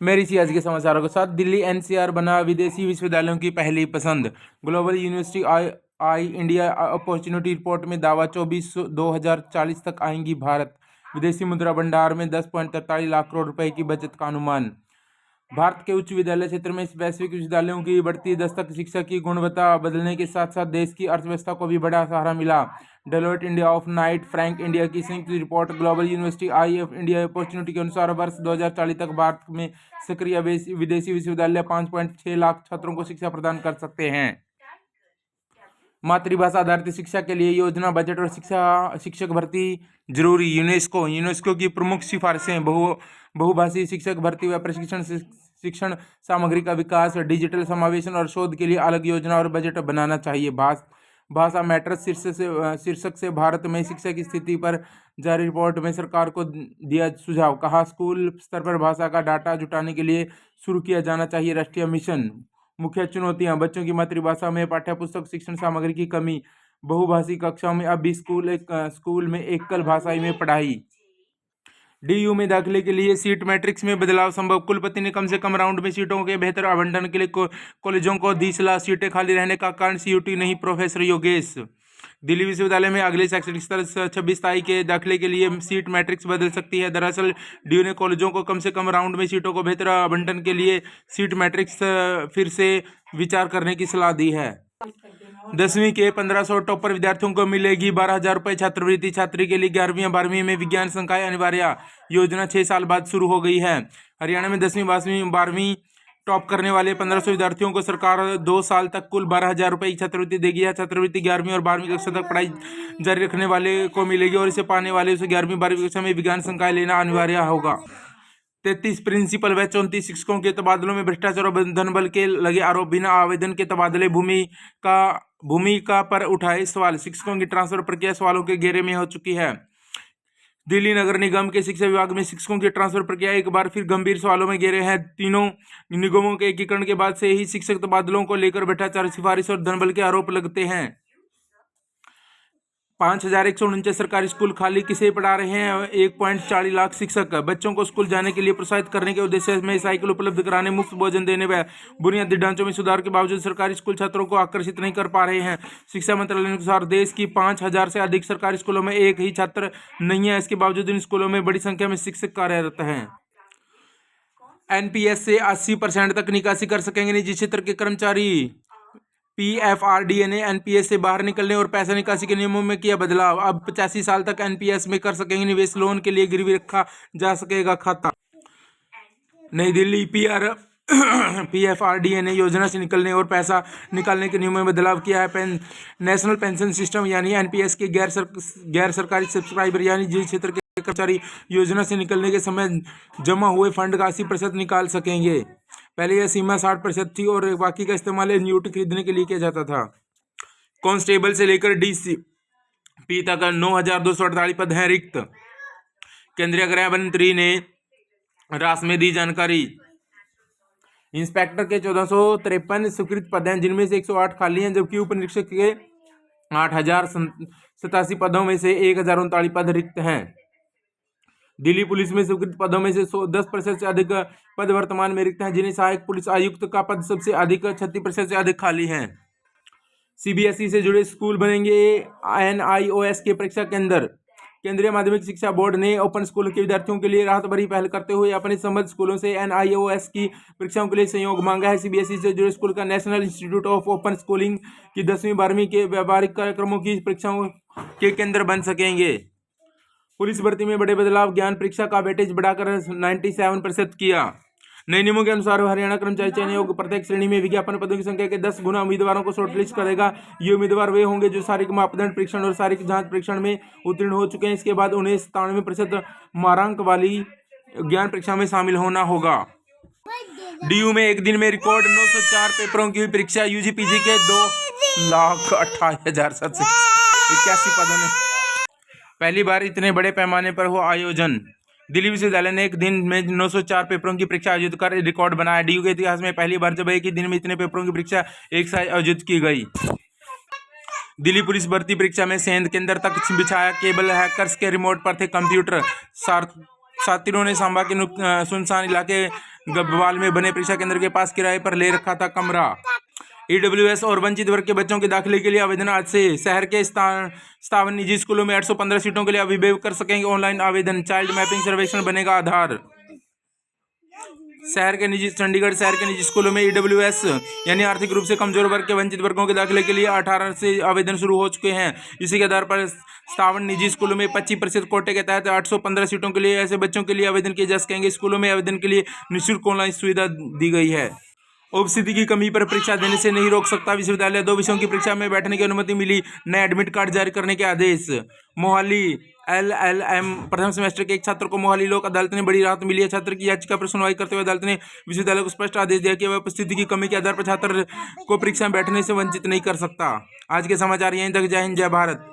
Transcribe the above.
मेरी सी आज के समाचारों के साथ। दिल्ली एनसीआर बना विदेशी विश्वविद्यालयों की पहली पसंद। Global university I India opportunity report में दावा 2040 तक आएंगी भारत। विदेशी मुद्रा भंडार में 10.43 लाख करोड़ रुपए की बचत का अनुमान। भारत के उच्च विद्यालय क्षेत्र में वैश्विक विश्वविद्यालयों की बढ़ती दस्तक शिक्षा की गुणवत्ता बदलने के साथ साथ देश की अर्थव्यवस्था को भी बड़ा सहारा मिला। Deloitte India of Knight Frank India की संयुक्त report global university I of India opportunity के अनुसार वर्ष 2040 तक भारत में सक्रिय विदेशी विश्वविद्यालय 5.6 लाख छात्रों को शिक्षा प्रदान कर सकते हैं। मातृभाषा आधारित शिक्षा के लिए योजना, बजट और शिक्षक भर्ती जरूरी। यूनेस्को की प्रमुख सिफारिशें बहुभाषी शिक्षक भर्ती व प्रशिक्षण, शिक्षण सामग्री का विकास, डिजिटल समावेशन और शोध के लिए अलग योजना और बजट बनाना चाहिए। भाषा मैटर्स शीर्षक से भारत में शिक्षा की स्थिति पर जारी रिपोर्ट में सरकार को दिया सुझाव। कहा, स्कूल स्तर पर भाषा का डाटा जुटाने के लिए शुरू किया जाना चाहिए राष्ट्रीय मिशन। मुख्य चुनौतियां, बच्चों की मातृभाषा में पाठ्यपुस्तक शिक्षण सामग्री की कमी, बहुभाषी कक्षाओं में अब भी स्कूल में एकल भाषाई में पढ़ाई। डीयू में दाखिले के लिए सीट मैट्रिक्स में बदलाव संभव। कुलपति ने कम से कम राउंड में सीटों के बेहतर आवंटन के लिए कॉलेजों को दी सलाह। सीटें खाली रहने का कारण सीयूटी नहीं। प्रोफेसर योगेश। दिल्ली विश्वविद्यालय में अगले शैक्षणिक सत्र 26 तारीख के दाखिले के लिए सीट मैट्रिक्स बदल सकती है। दरअसल डीयू ने कॉलेजों को कम से कम राउंड में सीटों को बेहतर आवंटन के लिए सीट मैट्रिक्स फिर से विचार करने की सलाह दी है। 10वीं के 1500 टॉपर विद्यार्थियों को मिलेगी 12,000 रुपये छात्रवृत्ति। छात्री के लिए 11वीं या 12वीं में विज्ञान संकाय अनिवार्य। योजना 6 साल बाद शुरू हो गई है। हरियाणा में 10वीं 12वीं टॉप करने वाले 1500 विद्यार्थियों को सरकार 2 साल तक कुल 12,000 रुपये की छात्रवृत्ति देगी। यह छात्रवृत्ति 11वीं और 12वीं कक्षा तक पढ़ाई जारी रखने वाले को मिलेगी और इसे पाने वाले उसे 11वीं 12वीं कक्षा में विज्ञान संकाय लेना अनिवार्य होगा। 33 प्रिंसिपल व 34 शिक्षकों के तबादलों में भ्रष्टाचार और धनबल के लगे आरोप। बिना आवेदन के तबादले भूमिका पर उठाए सवाल। शिक्षकों की ट्रांसफर प्रक्रिया सवालों के घेरे में हो चुकी है। दिल्ली नगर निगम के शिक्षा विभाग में शिक्षकों की ट्रांसफर प्रक्रिया एक बार फिर गंभीर सवालों में घेरे है। तीनों निगमों के एकीकरण के बाद से ही शिक्षक तबादलों को लेकर भ्रष्टाचार, सिफारिश और धनबल के आरोप लगते हैं। 5,149 सरकारी स्कूल खाली, किसे पढ़ा रहे हैं 1.40 लाख शिक्षक। बच्चों को स्कूल जाने के लिए प्रोत्साहित करने के उद्देश्य में साइकिल उपलब्ध कराने, मुफ्त भोजन देने व बुनियादी ढांचों में सुधार के बावजूद सरकारी स्कूल छात्रों को आकर्षित नहीं कर पा रहे हैं। शिक्षा मंत्रालय के अनुसार देश की 5,000 से अधिक सरकारी स्कूलों में एक ही छात्र नहीं है। इसके बावजूद इन स्कूलों में बड़ी संख्या में शिक्षक कार्यरत हैं। एनपीएस से 80% तक निकासी कर सकेंगे निजी क्षेत्र के कर्मचारी। पीएफआरडीए ने एनपीएस से बाहर निकलने और पैसा निकासी के नियमों में किया बदलाव। अब 85 साल तक एनपीएस में कर सकेंगे निवेश। लोन के लिए गिरवी रखा जा सकेगा खाता। नई दिल्ली पीएफआरडीए ने योजना से निकलने और पैसा निकालने के नियमों में बदलाव किया है। नेशनल पेंशन सिस्टम यानी एनपीएस के गैर सरकारी सब्सक्राइबर यानी निजी क्षेत्र के कर्मचारी योजना से निकलने के समय जमा हुए फंड का 80% निकाल सकेंगे। पहले यह सीमा 60% थी और बाकी का इस्तेमाल एन्युटी खरीदने के लिए किया जाता था। कांस्टेबल से लेकर डीसीपी तक 9,248 पद हैं रिक्त। केंद्रीय गृह मंत्री ने रास में दी जानकारी। इंस्पेक्टर के 1453 स्वीकृत पद हैं, जिनमें से 108 खाली हैं, जबकि उप निरीक्षक के 8,087 पदों में से 1,039 पद रिक्त हैं। दिल्ली पुलिस में स्वीकृत पदों में से 10% से अधिक पद वर्तमान में रिक्त हैं, जिन्हें सहायक पुलिस आयुक्त का पद सबसे अधिक 36% से अधिक खाली हैं। सीबीएसई से जुड़े स्कूल बनेंगे एनआईओएस के परीक्षा केंद्र। केंद्रीय माध्यमिक शिक्षा बोर्ड ने ओपन स्कूल के विद्यार्थियों के लिए राहत भरी पहल करते हुए अपने संबद्ध स्कूलों से एनआईओएस की परीक्षाओं के लिए सहयोग मांगा है। सीबीएसई से जुड़े स्कूल का national institute of open schooling की 10वीं 12वीं के व्यावहारिक कार्यक्रमों की परीक्षाओं के केंद्र बन सकेंगे। पुलिस भर्ती में बड़े बदलाव। ज्ञान परीक्षा का वेटेज बढ़ाकर 97% किया। नए नियमों के अनुसार हरियाणा कर्मचारी चयन आयोग प्रत्येक श्रेणी में विज्ञापन पदों की संख्या के 10 गुना उम्मीदवारों को शॉर्टलिस्ट करेगा। ये उम्मीदवार वे होंगे जो शारीरिक मापदंड परीक्षण और शारीरिक जांच परीक्षण में उत्तीर्ण हो चुके हैं। इसके बाद उन्हें 97% मार्क वाली ज्ञान परीक्षा में शामिल होना होगा। डीयू में एक दिन में रिकॉर्ड 904 पेपरों की हुई परीक्षा। यूजी पीजी के 2,28,781 पदों ने पहली बार इतने बड़े पैमाने पर हुआ आयोजन। दिल्ली विश्वविद्यालय ने एक दिन में 904 पेपरों की परीक्षा आयोजित कर रिकॉर्ड बनाया। डीयू के इतिहास में पहली बार जब एक ही दिन में इतने पेपरों की परीक्षा एक साथ आयोजित की गई। दिल्ली पुलिस भर्ती परीक्षा में सेंध केंद्र तक बिछाया केबल। हैकर्स के रिमोट पर थे कंप्यूटर। साथियों ने सांबा के सुनसान इलाके गब्बाल में बने परीक्षा केंद्र के पास किराए पर ले रखा था कमरा। ईडब्ल्यूएस और वंचित वर्ग के बच्चों के दाखिले के लिए आवेदन आज से। शहर के 57 निजी स्कूलों में 815 सीटों के लिए अभिभावक कर सकेंगे ऑनलाइन आवेदन। चाइल्ड मैपिंग सर्वेक्षण बनेगा आधार। चंडीगढ़ शहर के निजी स्कूलों में ईडब्ल्यूएस यानी आर्थिक रूप से कमजोर वर्ग के वंचित वर्गों के दाखिले के लिए 18 से आवेदन शुरू हो चुके हैं। इसी के आधार पर 57 निजी स्कूलों में 25% कोटे के तहत 815 सीटों के लिए ऐसे बच्चों के लिए आवेदन किए जा सकेंगे। स्कूलों में आवेदन के लिए निःशुल्क ऑनलाइन सुविधा दी गई है। उपस्थिति की कमी पर परीक्षा देने से नहीं रोक सकता विश्वविद्यालय। 2 विषयों की परीक्षा में बैठने की अनुमति मिली। नए एडमिट कार्ड जारी करने के आदेश। मोहाली LLM प्रथम सेमेस्टर के एक छात्र को मोहाली लोक अदालत ने बड़ी राहत मिली है। छात्र की याचिका पर सुनवाई करते हुए अदालत ने विश्वविद्यालय को स्पष्ट आदेश दिया कि वह उपस्थिति की कमी के आधार पर छात्र को परीक्षा में बैठने से वंचित नहीं कर सकता। आज के समाचार यहीं तक। जय हिंद, जय भारत।